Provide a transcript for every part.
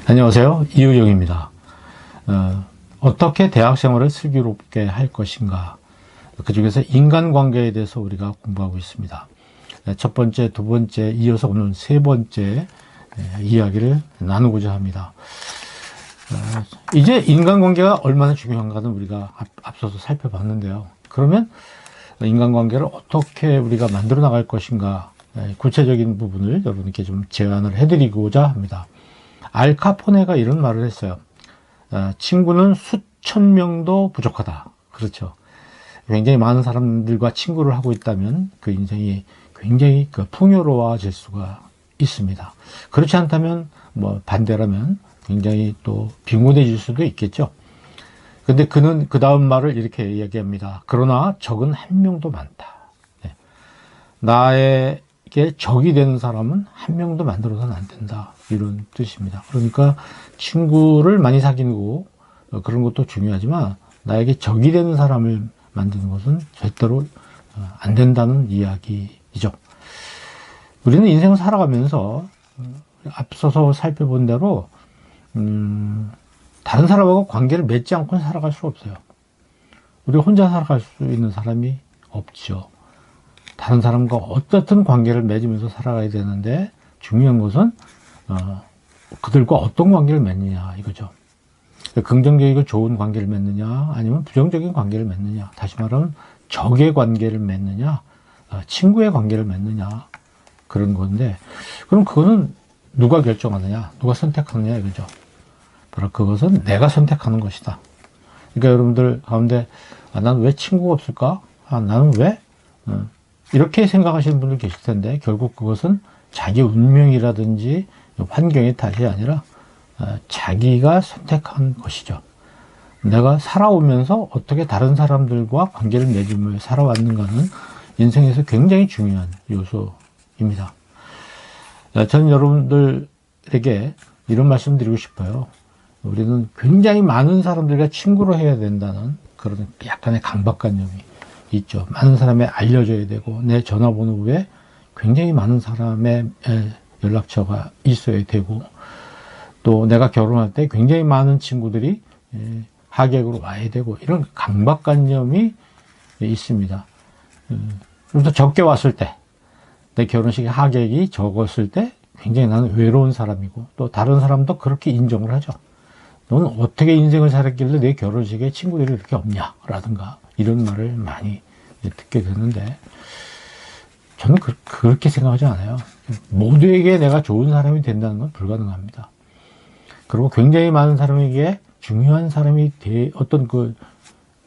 안녕하세요. 이유정입니다. 어떻게 대학생활을 슬기롭게 할 것인가, 그 중에서 인간관계에 대해서 우리가 공부하고 있습니다. 첫 번째, 두 번째, 이어서 오늘 세 번째 이야기를 나누고자 합니다. 이제 인간관계가 얼마나 중요한가는 우리가 앞서서 살펴봤는데요. 그러면 인간관계를 어떻게 우리가 만들어 나갈 것인가, 구체적인 부분을 여러분께 좀 제안을 해드리고자 합니다. 알카포네가 이런 말을 했어요. 친구는 수천 명도 부족하다. 그렇죠. 굉장히 많은 사람들과 친구를 하고 있다면 그 인생이 굉장히 풍요로워질 수가 있습니다. 그렇지 않다면 반대라면 굉장히 또 빈곤해질 수도 있겠죠. 근데 그는 그 다음 말을 이렇게 이야기합니다. 그러나 적은 한 명도 많다. 나에게 적이 되는 사람은 한 명도 만들어서는 안 된다. 이런 뜻입니다. 그러니까 친구를 많이 사귀고 그런 것도 중요하지만 나에게 적이 되는 사람을 만드는 것은 절대로 안 된다는 이야기이죠. 우리는 인생을 살아가면서 앞서서 살펴본 대로 다른 사람하고 관계를 맺지 않고는 살아갈 수 없어요. 우리가 혼자 살아갈 수 있는 사람이 없죠. 다른 사람과 어떻든 관계를 맺으면서 살아가야 되는데 중요한 것은 그들과 어떤 관계를 맺느냐 이거죠. 긍정적이고 좋은 관계를 맺느냐 아니면 부정적인 관계를 맺느냐, 다시 말하면 적의 관계를 맺느냐 친구의 관계를 맺느냐, 그런 건데, 그럼 그거는 누가 결정하느냐, 누가 선택하느냐 이거죠. 바로 그것은 내가 선택하는 것이다. 그러니까 여러분들 가운데 나는 왜 친구가 없을까? 나는 왜? 이렇게 생각하시는 분들 계실 텐데 결국 그것은 자기 운명이라든지 환경의 탓이 아니라 자기가 선택한 것이죠. 내가 살아오면서 어떻게 다른 사람들과 관계를 맺으며 살아왔는가는 인생에서 굉장히 중요한 요소입니다. 저는 여러분들에게 이런 말씀 드리고 싶어요. 우리는 굉장히 많은 사람들과 친구로 해야 된다는 그런 약간의 강박관념이 있죠. 많은 사람에 알려져야 되고 내 전화번호에 굉장히 많은 사람의 연락처가 있어야 되고, 또 내가 결혼할 때 굉장히 많은 친구들이 하객으로 와야 되고, 이런 강박관념이 있습니다. 그래서 적게 왔을 때, 내 결혼식에 하객이 적었을 때 굉장히 나는 외로운 사람이고, 또 다른 사람도 그렇게 인정을 하죠. 너는 어떻게 인생을 살았길래 내 결혼식에 친구들이 이렇게 없냐 라든가 이런 말을 많이 듣게 되는데, 저는 그렇게 생각하지 않아요. 모두에게 내가 좋은 사람이 된다는 건 불가능합니다. 그리고 굉장히 많은 사람에게 중요한 사람이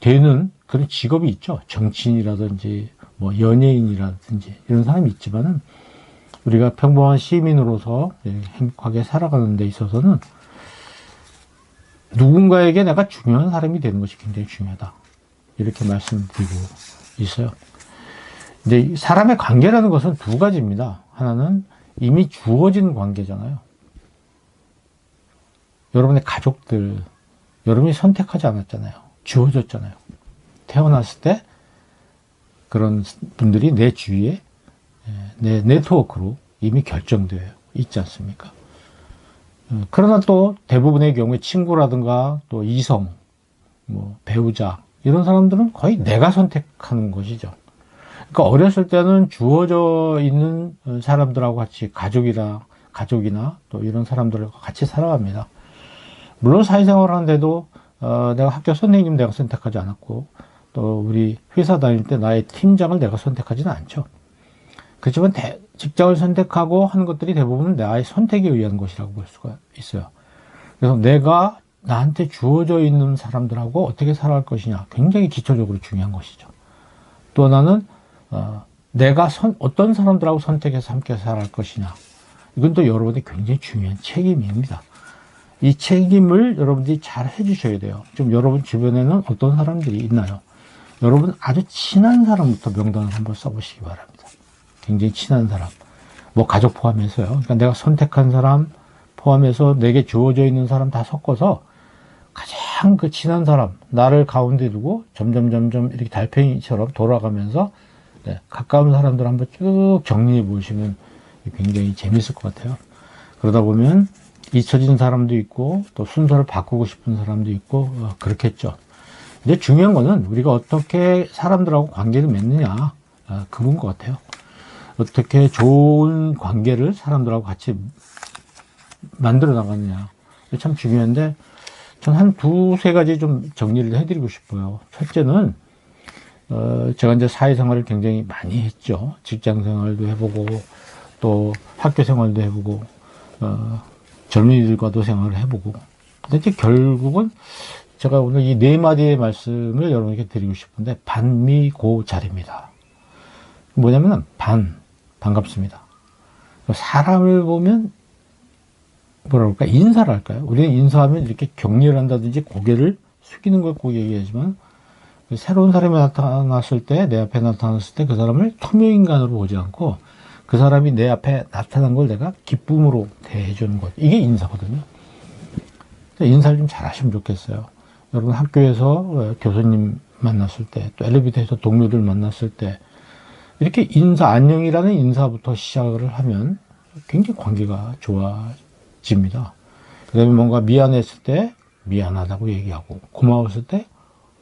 되는 그런 직업이 있죠. 정치인이라든지 연예인이라든지 이런 사람이 있지만은 우리가 평범한 시민으로서 행복하게 살아가는 데 있어서는 누군가에게 내가 중요한 사람이 되는 것이 굉장히 중요하다. 이렇게 말씀드리고 있어요. 이제 사람의 관계라는 것은 두 가지입니다. 하나는 이미 주어진 관계잖아요. 여러분의 가족들, 여러분이 선택하지 않았잖아요. 주어졌잖아요. 태어났을 때 그런 분들이 내 주위에 내 네트워크로 이미 결정되어 있지 않습니까? 그러나 또 대부분의 경우에 친구라든가 또 이성, 배우자, 이런 사람들은 거의 내가 선택하는 것이죠. 그러니까 어렸을 때는 주어져 있는 사람들하고 같이 가족이나 또 이런 사람들과 같이 살아갑니다. 물론 사회생활을 하는데도 내가 학교 선생님 내가 선택하지 않았고, 또 우리 회사 다닐 때 나의 팀장을 내가 선택하지는 않죠. 그렇지만 직장을 선택하고 하는 것들이 대부분 나의 선택에 의한 것이라고 볼 수가 있어요. 그래서 내가 나한테 주어져 있는 사람들하고 어떻게 살아갈 것이냐, 굉장히 기초적으로 중요한 것이죠. 또 하나는 내가 어떤 사람들하고 선택해서 함께 살아갈 것이냐, 이건 또 여러분의 굉장히 중요한 책임입니다. 이 책임을 여러분들이 잘 해주셔야 돼요. 지금 여러분 주변에는 어떤 사람들이 있나요? 여러분 아주 친한 사람부터 명단을 한번 써보시기 바랍니다. 굉장히 친한 사람, 가족 포함해서요. 그러니까 내가 선택한 사람 포함해서 내게 주어져 있는 사람 다 섞어서 가장 친한 사람, 나를 가운데 두고 점점 이렇게 달팽이처럼 돌아가면서 가까운 사람들 한번 쭉 정리해 보시면 굉장히 재밌을 것 같아요. 그러다 보면 잊혀진 사람도 있고 또 순서를 바꾸고 싶은 사람도 있고 그렇겠죠. 근데 중요한 거는 우리가 어떻게 사람들하고 관계를 맺느냐, 그건 것 같아요. 어떻게 좋은 관계를 사람들하고 같이 만들어 나가느냐, 참 중요한데 전 한 두세 가지 좀 정리를 해드리고 싶어요. 첫째는 제가 이제 사회생활을 굉장히 많이 했죠. 직장생활도 해보고 또 학교생활도 해보고 젊은이들과도 생활을 해보고. 근데 이제 결국은 제가 오늘 이 네 마디의 말씀을 여러분에게 드리고 싶은데 반미고잘입니다. 뭐냐면 반갑습니다. 사람을 보면 뭐라 그럴까, 인사를 할까요? 우리는 인사하면 이렇게 격려를 한다든지 고개를 숙이는 걸 꼭 얘기하지만 새로운 사람이 나타났을 때, 내 앞에 나타났을 때 그 사람을 투명인간으로 보지 않고 그 사람이 내 앞에 나타난 걸 내가 기쁨으로 대해주는 것, 이게 인사거든요. 인사를 좀 잘하시면 좋겠어요. 여러분 학교에서 교수님 만났을 때, 또 엘리베이터에서 동료들 만났을 때 이렇게 인사, 안녕이라는 인사부터 시작을 하면 굉장히 관계가 좋아집니다. 그 다음에 뭔가 미안했을 때 미안하다고 얘기하고, 고마웠을 때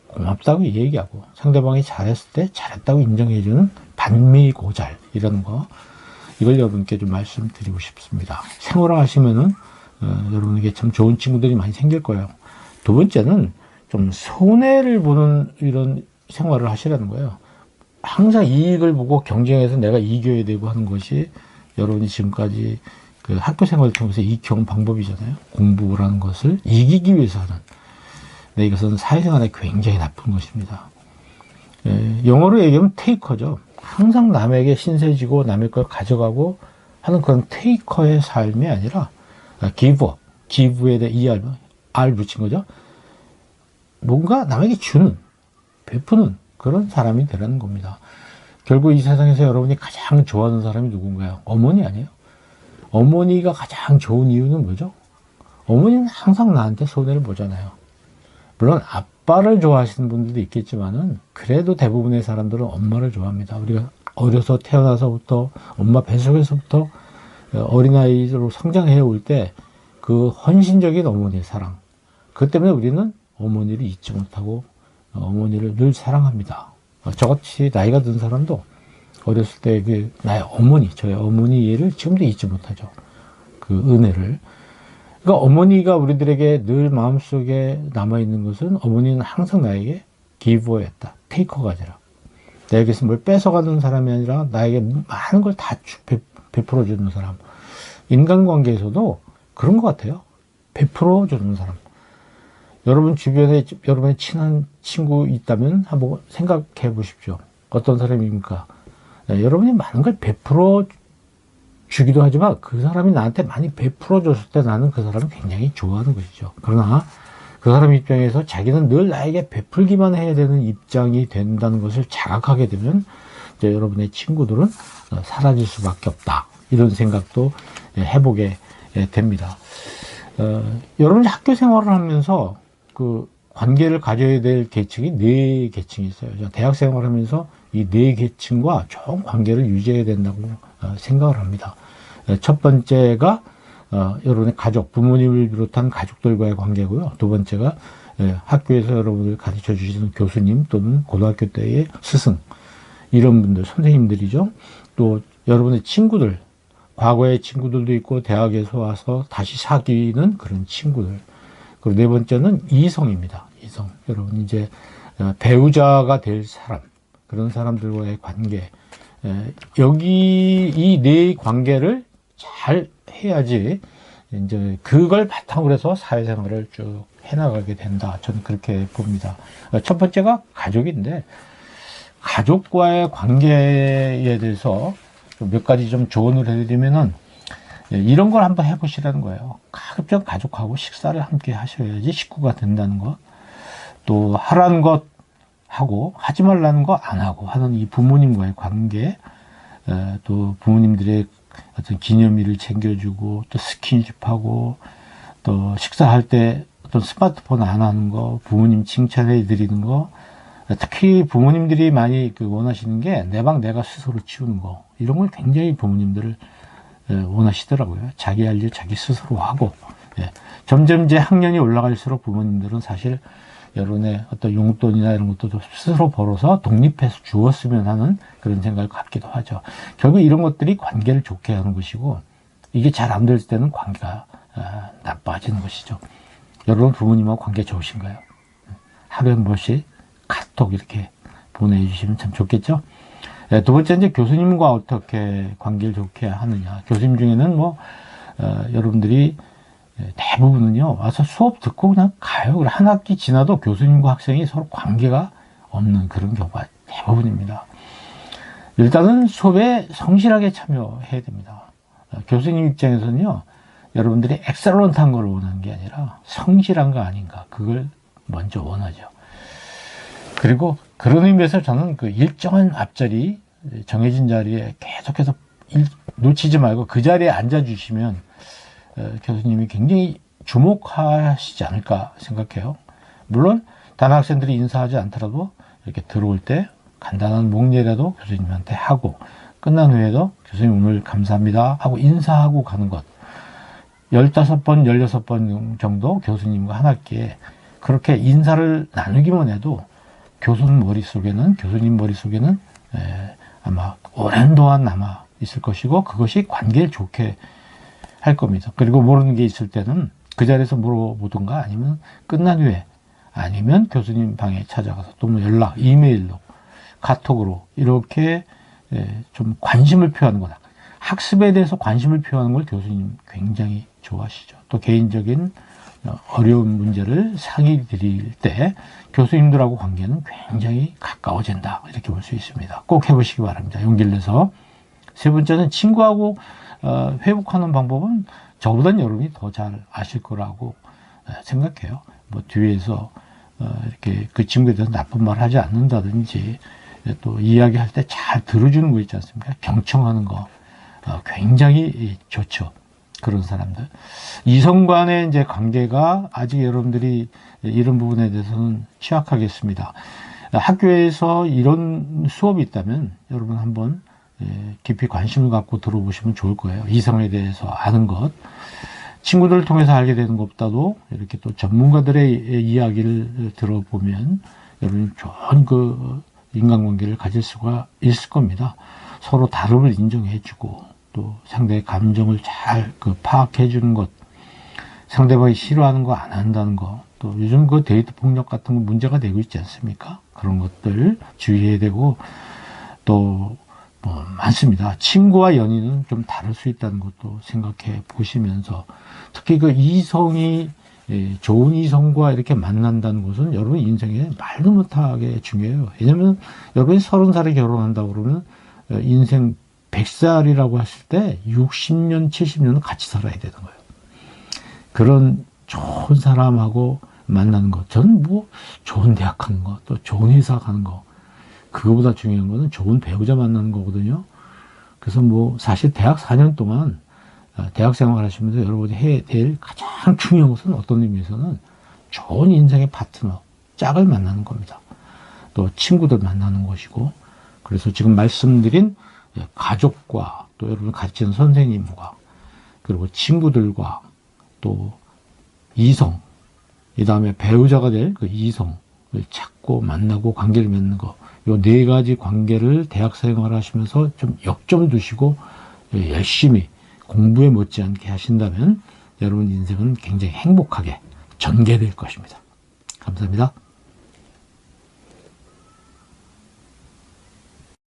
고맙다고 얘기하고, 상대방이 잘했을 때 잘했다고 인정해주는 반미고잘, 이런 거, 이걸 여러분께 좀 말씀드리고 싶습니다. 생활을 하시면은 여러분에게 참 좋은 친구들이 많이 생길 거예요. 두 번째는 좀 손해를 보는 이런 생활을 하시라는 거예요. 항상 이익을 보고 경쟁해서 내가 이겨야 되고 하는 것이 여러분이 지금까지 그 학교 생활을 통해서 익혀온 방법이잖아요. 공부라는 것을 이기기 위해서 하는. 근데 이것은 사회생활에 굉장히 나쁜 것입니다. 영어로 얘기하면 테이커죠. 항상 남에게 신세지고 남의 걸 가져가고 하는 그런 테이커의 삶이 아니라 기버, 기브에 대해 R 붙인 거죠. 뭔가 남에게 주는, 베푸는 그런 사람이 되라는 겁니다. 결국 이 세상에서 여러분이 가장 좋아하는 사람이 누군가요? 어머니 아니에요? 어머니가 가장 좋은 이유는 뭐죠? 어머니는 항상 나한테 손해를 보잖아요. 물론 아빠를 좋아하시는 분들도 있겠지만은 그래도 대부분의 사람들은 엄마를 좋아합니다. 우리가 어려서 태어나서부터 엄마 뱃속에서부터 어린아이로 성장해 올 때 그 헌신적인 어머니의 사랑, 그 때문에 우리는 어머니를 잊지 못하고 어머니를 늘 사랑합니다. 저같이 나이가 든 사람도 어렸을 때 그 나의 어머니, 저의 어머니를 지금도 잊지 못하죠. 그 은혜를. 그러니까 어머니가 우리들에게 늘 마음속에 남아있는 것은, 어머니는 항상 나에게 기버였다. 테이커가 아니라. 나에게서 뭘 뺏어가는 사람이 아니라 나에게 많은 걸 다 베풀어주는 사람. 인간관계에서도 그런 것 같아요. 베풀어주는 사람. 여러분 주변에 여러분의 친한 친구 있다면 한번 생각해 보십시오. 어떤 사람입니까? 여러분이 많은 걸 베풀어 주기도 하지만 그 사람이 나한테 많이 베풀어 줬을 때 나는 그 사람을 굉장히 좋아하는 것이죠. 그러나 그 사람 입장에서 자기는 늘 나에게 베풀기만 해야 되는 입장이 된다는 것을 자각하게 되면 이제 여러분의 친구들은 사라질 수밖에 없다. 이런 생각도 해보게 됩니다. 여러분이 학교 생활을 하면서 그 관계를 가져야 될 계층이 네 계층이 있어요. 대학 생활을 하면서 이 네 계층과 좋은 관계를 유지해야 된다고 생각을 합니다. 첫 번째가 여러분의 가족, 부모님을 비롯한 가족들과의 관계고요. 두 번째가 학교에서 여러분을 가르쳐 주시는 교수님 또는 고등학교 때의 스승, 이런 분들, 선생님들이죠. 또 여러분의 친구들, 과거의 친구들도 있고 대학에서 와서 다시 사귀는 그런 친구들. 그리고 네 번째는 이성입니다. 이성. 여러분 이제 배우자가 될 사람, 그런 사람들과의 관계. 여기 이 네 관계를 잘 해야지 이제 그걸 바탕으로 해서 사회생활을 쭉 해나가게 된다. 저는 그렇게 봅니다. 첫 번째가 가족인데, 가족과의 관계에 대해서 몇 가지 좀 조언을 해드리면은, 이런 걸 한번 해보시라는 거예요. 가급적 가족하고 식사를 함께 하셔야지 식구가 된다는 것. 또 하라는 것 하고 하지 말라는 거 안 하고 하는 이 부모님과의 관계. 또 부모님들의 어떤 기념일을 챙겨주고, 또 스킨십하고, 또 식사할 때 어떤 스마트폰 안 하는 거, 부모님 칭찬해 드리는 거. 특히 부모님들이 많이 원하시는 게 내 방 내가 스스로 치우는 거. 이런 걸 굉장히 부모님들을 원하시더라고요. 자기 할 일 자기 스스로 하고. 점점 이제 학년이 올라갈수록 부모님들은 사실 여론의 어떤 용돈이나 이런 것도 스스로 벌어서 독립해서 주었으면 하는 그런 생각을 갖기도 하죠. 결국 이런 것들이 관계를 좋게 하는 것이고, 이게 잘 안 될 때는 관계가 나빠지는 것이죠. 여러분 부모님하고 관계 좋으신가요? 하루에 한 번씩 카톡 이렇게 보내주시면 참 좋겠죠. 두 번째, 이제 교수님과 어떻게 관계를 좋게 하느냐. 교수님 중에는 여러분들이 대부분은요, 와서 수업 듣고 그냥 가요. 한 학기 지나도 교수님과 학생이 서로 관계가 없는 그런 경우가 대부분입니다. 일단은 수업에 성실하게 참여해야 됩니다. 교수님 입장에서는요, 여러분들이 엑셀런트한 걸 원하는 게 아니라 성실한 거 아닌가, 그걸 먼저 원하죠. 그리고 그런 의미에서 저는 그 일정한 앞자리, 정해진 자리에 계속해서 놓치지 말고 그 자리에 앉아주시면 교수님이 굉장히 주목하시지 않을까 생각해요. 물론 다른 학생들이 인사하지 않더라도 이렇게 들어올 때 간단한 목례라도 교수님한테 하고, 끝난 후에도 교수님 오늘 감사합니다 하고 인사하고 가는 것, 15번, 16번 정도 교수님과 한 학기에 그렇게 인사를 나누기만 해도 교수님 머릿속에는 아마 오랜 동안 남아 있을 것이고, 그것이 관계를 좋게 할 겁니다. 그리고 모르는 게 있을 때는 그 자리에서 물어보든가, 아니면 끝난 후에, 아니면 교수님 방에 찾아가서 또 연락, 이메일로, 카톡으로 이렇게 좀 관심을 표하는 거다. 학습에 대해서 관심을 표하는 걸 교수님 굉장히 좋아하시죠. 또 개인적인 어려운 문제를 상의 드릴 때 교수님들하고 관계는 굉장히 가까워진다, 이렇게 볼 수 있습니다. 꼭 해보시기 바랍니다. 용기를 내서. 세 번째는 친구하고 회복하는 방법은 저보다는 여러분이 더 잘 아실 거라고 생각해요. 뒤에서 이렇게 그 친구에 대해서 나쁜 말 하지 않는다든지, 또 이야기할 때 잘 들어주는 거 있지 않습니까? 경청하는 거 굉장히 좋죠. 그런 사람들. 이성 간의 이제 관계가 아직 여러분들이 이런 부분에 대해서는 취약하겠습니다. 학교에서 이런 수업이 있다면 여러분 한번 깊이 관심을 갖고 들어보시면 좋을 거예요. 이성에 대해서 아는 것. 친구들을 통해서 알게 되는 것보다도 이렇게 또 전문가들의 이야기를 들어보면 여러분이 좋은 그 인간관계를 가질 수가 있을 겁니다. 서로 다름을 인정해주고, 또 상대의 감정을 잘 파악해 주는 것, 상대방이 싫어하는 거 안 한다는 거, 또 요즘 그 데이트 폭력 같은 거 문제가 되고 있지 않습니까? 그런 것들 주의해야 되고, 또 많습니다. 친구와 연인은 좀 다를 수 있다는 것도 생각해 보시면서, 특히 그 이성이 좋은 이성과 이렇게 만난다는 것은 여러분 인생에 말도 못하게 중요해요. 왜냐하면 여러분이 30살에 결혼한다고 그러면 인생 100살이라고 했을 때 60년, 70년은 같이 살아야 되는 거예요. 그런 좋은 사람하고 만나는 것, 저는 좋은 대학 가는 거, 또 좋은 회사 가는 거, 그거보다 중요한 거는 좋은 배우자 만나는 거거든요. 그래서 사실 대학 4년 동안 대학 생활 하시면서 여러분이 해야 될 가장 중요한 것은 어떤 의미에서는 좋은 인생의 파트너, 짝을 만나는 겁니다. 또 친구들 만나는 것이고, 그래서 지금 말씀드린 가족과, 또 여러분 가르치는 선생님과, 그리고 친구들과, 또 이성, 이 다음에 배우자가 될 그 이성을 찾고 만나고 관계를 맺는 거, 요 4가지 관계를 대학 생활 하시면서 좀 역점 두시고 열심히 공부에 못지않게 하신다면 여러분 인생은 굉장히 행복하게 전개될 것입니다. 감사합니다.